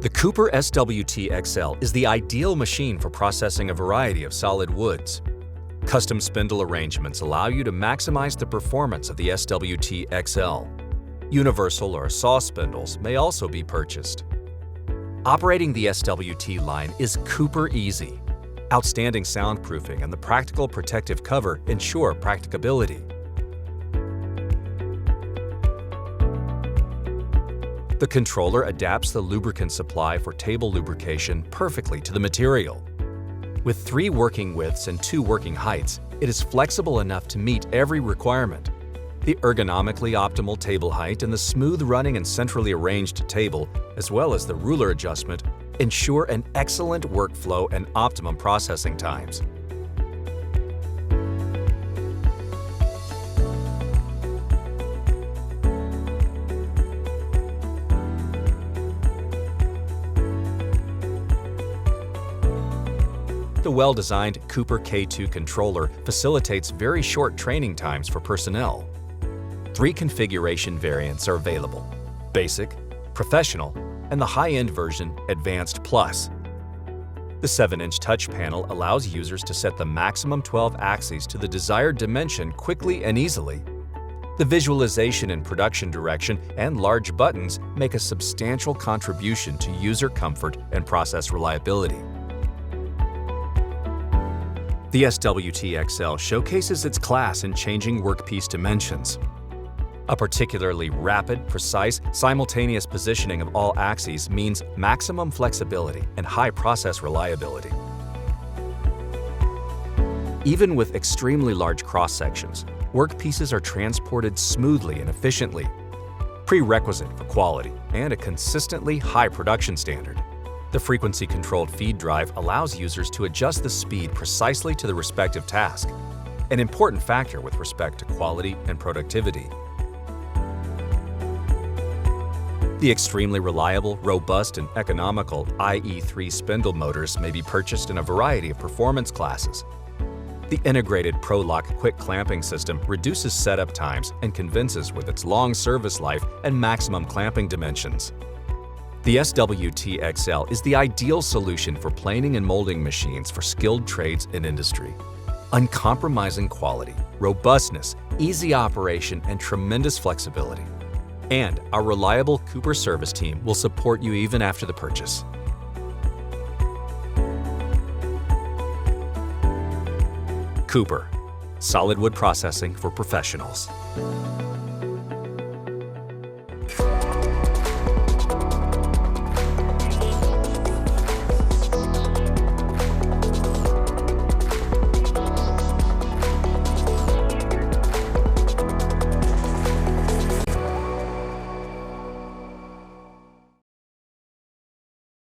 The KUPER SWT XL is the ideal machine for processing a variety of solid woods. Custom spindle arrangements allow you to maximize the performance of the SWT XL. Universal or saw spindles may also be purchased. Operating the SWT line is KUPER Easy. Outstanding soundproofing and the practical protective cover ensure practicability. The controller adapts the lubricant supply for table lubrication perfectly to the material. With 3 working widths and 2 working heights, it is flexible enough to meet every requirement. The ergonomically optimal table height and the smooth running and centrally arranged table, as well as the ruler adjustment, ensure an excellent workflow and optimum processing times. The well-designed KUPER K2 controller facilitates very short training times for personnel. 3 configuration variants are available: Basic, Professional, and the high-end version, Advanced Plus. The 7-inch touch panel allows users to set the maximum 12 axes to the desired dimension quickly and easily. The visualization and production direction and large buttons make a substantial contribution to user comfort and process reliability. The SWT XL showcases its class in changing workpiece dimensions. A particularly rapid, precise, simultaneous positioning of all axes means maximum flexibility and high process reliability. Even with extremely large cross-sections, workpieces are transported smoothly and efficiently, prerequisite for quality and a consistently high production standard. The frequency-controlled feed drive allows users to adjust the speed precisely to the respective task, an important factor with respect to quality and productivity. The extremely reliable, robust, and economical IE3-spindle motors may be purchased in a variety of performance classes. The integrated ProLock quick clamping system reduces setup times and convinces with its long service life and maximum clamping dimensions. The SWT XL is the ideal solution for planing and molding machines for skilled trades and industry. Uncompromising quality, robustness, easy operation, and tremendous flexibility. And our reliable KUPER service team will support you even after the purchase. KUPER, solid wood processing for professionals.